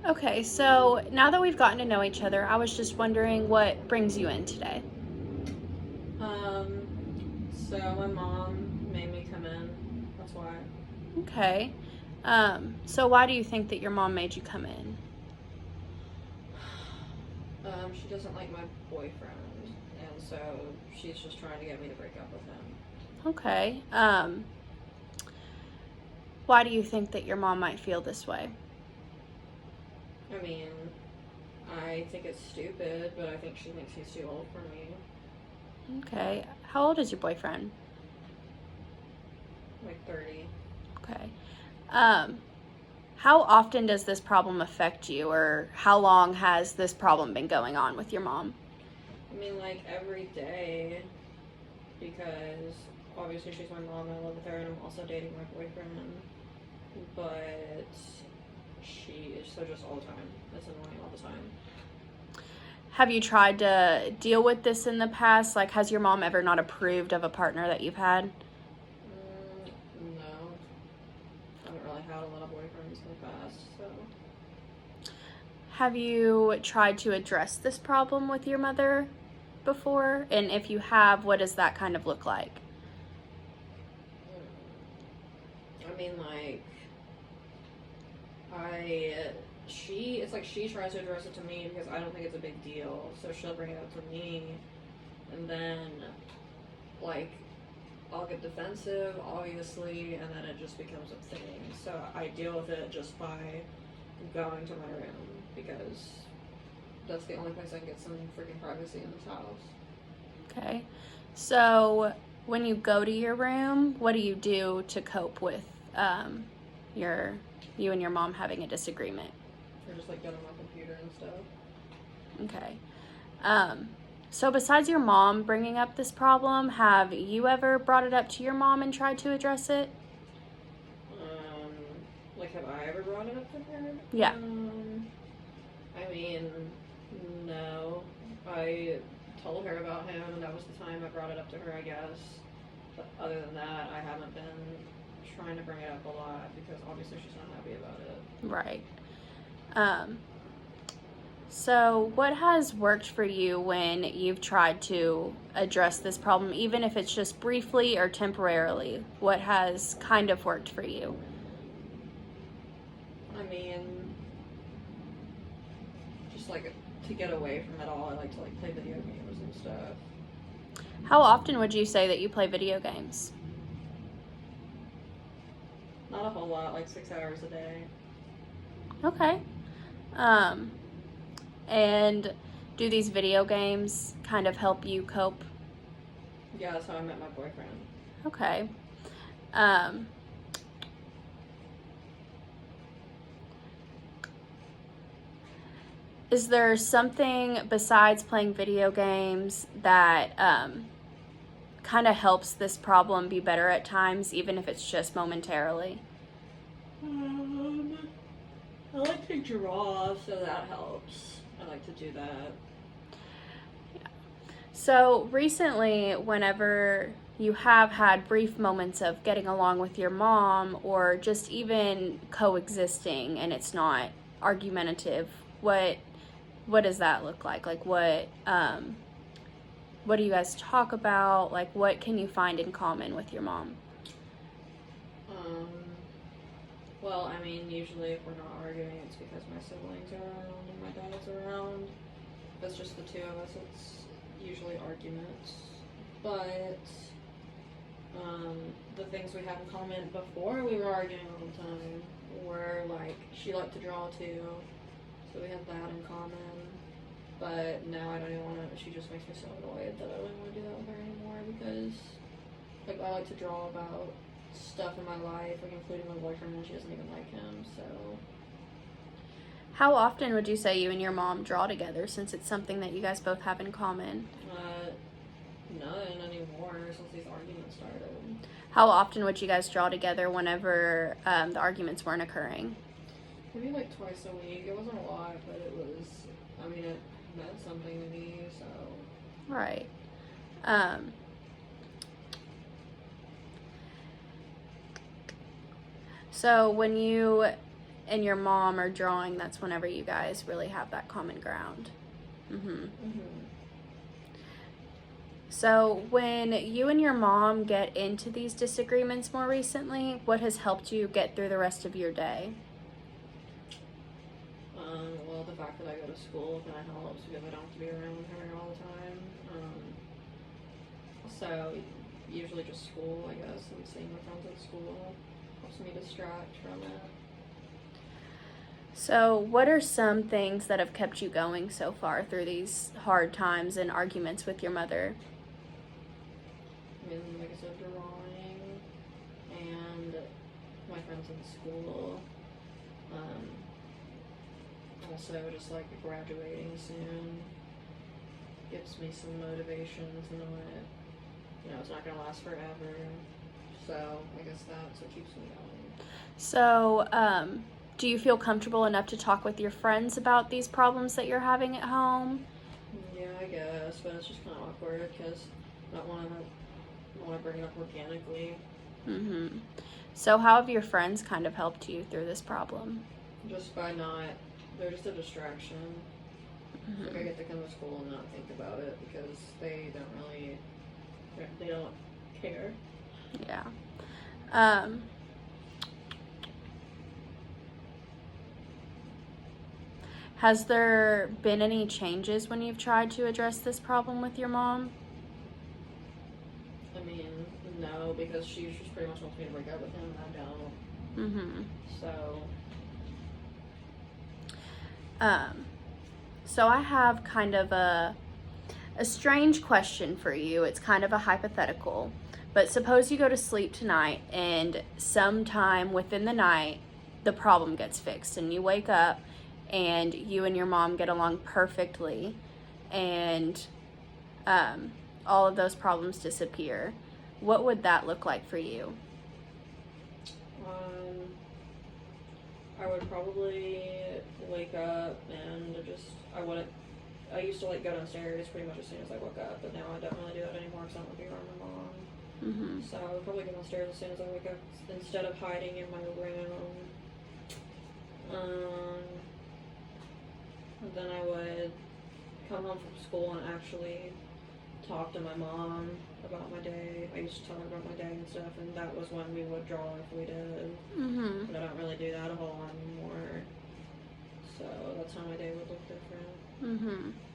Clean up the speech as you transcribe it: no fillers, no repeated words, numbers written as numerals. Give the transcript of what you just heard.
Okay, so now that we've gotten to know each other, I was just wondering what brings you in today. Um, so my mom made me come in. That's why. Okay. So why do you think that your mom made you come in? She doesn't like my boyfriend, and so she's just trying to get me to break up with him. Okay. Why do you think that your mom might feel this way? I mean, I think it's stupid, but I think she thinks he's too old for me. Okay. How old is your boyfriend? Like 30. Okay. Um, how often does this problem affect you, or how long has this problem been going on with your mom? I mean, like every day, because obviously she's my mom and I live with her, and I'm also dating my boyfriend. But she is so just all the time. It's annoying all the time. Have you tried to deal with this in the past? Like, has your mom ever not approved of a partner that you've had? No. I haven't really had a lot of boyfriends in the past, so. Have you tried to address this problem with your mother before? And if you have, what does that kind of look like? I mean, like, I. It's like she tries to address it to me because I don't think it's a big deal. So she'll bring it up to me, and then, like, I'll get defensive, obviously, and then it just becomes a thing. So I deal with it just by going to my room because that's the only place I can get some freaking privacy in this house. Okay. So, when you go to your room, what do you do to cope with your you and your mom having a disagreement? Or just like get on my computer and stuff. Okay. Um, so besides your mom bringing up this problem, have you ever brought it up to your mom and tried to address it? Um, like, have I ever brought it up to her? Yeah. I mean, no. I told her about him, and that was the time I brought it up to her, I guess. But other than that, I haven't been trying to bring it up a lot because obviously she's not happy about it. Right. Um, so what has worked for you when you've tried to address this problem, even if it's just briefly or temporarily? What has kind of worked for you? I mean, just like to get away from it all, I like to like play video games and stuff. How often would you say that you play video games? Not a whole lot, like 6 hours a day. Okay. Um, and do these video games kind of help you cope? Yeah, that's how I met my boyfriend. Okay. Um, is there something besides playing video games that kind of helps this problem be better at times, even if it's just momentarily? Um, I like to draw, so that helps. I like to do that. So recently, whenever you have had brief moments of getting along with your mom or just even coexisting and it's not argumentative, what does that look like? Like what do you guys talk about? Like what can you find in common with your mom? Um, well, I mean, usually if we're not arguing, it's because my siblings are around and my dad's around. If it's just the two of us, it's usually arguments. But the things we have in common before we were arguing all the time were like she liked to draw too, so we have that in common. But now I don't even want to. She just makes me so annoyed that I don't even want to do that with her anymore because like I like to draw about stuff in my life, like including my boyfriend, and she doesn't even like him. So How often would you say you and your mom draw together since it's something that you guys both have in common? uh, none anymore since these arguments started. How often would you guys draw together whenever the arguments weren't occurring? Maybe like twice a week. It wasn't a lot, but it was. I mean, it meant something to me. So Right. Um, so when you and your mom are drawing, that's whenever you guys really have that common ground. So when you and your mom get into these disagreements more recently, what has helped you get through the rest of your day? Well, the fact that I go to school kind of helps because I don't have to be around her all the time. So usually just school, I guess, and seeing my friends at school helps me distract from it. So what are some things that have kept you going so far through these hard times and arguments with your mother? I mean, like I said, drawing and my friends in school. Also, just like graduating soon gives me some motivation to know that, it's not going to last forever. So I guess that's what keeps me going. So, do you feel comfortable enough to talk with your friends about these problems that you're having at home? Yeah, I guess, but it's just kind of awkward because I don't want to bring it up organically. So how have your friends kind of helped you through this problem? Just by not, they're just a distraction. Like I get to come to school and not think about it because they don't care. Yeah. Has there been any changes when you've tried to address this problem with your mom? I mean, no, because she just pretty much wants me to break up with him and I don't. So. So I have kind of a strange question for you. It's kind of a hypothetical. But suppose you go to sleep tonight and sometime within the night, the problem gets fixed and you wake up and you and your mom get along perfectly and all of those problems disappear. What would that look like for you? I would probably wake up and I used to like go downstairs pretty much as soon as I woke up, but now I don't really do that anymore because I don't want to be around my mom. So I would probably go downstairs as soon as I wake up instead of hiding in my room. And then I would come home from school and actually talk to my mom about my day. I used to tell her about my day and stuff, and that was when we would draw if we did. But I don't really do that a whole lot anymore. So that's how my day would look different.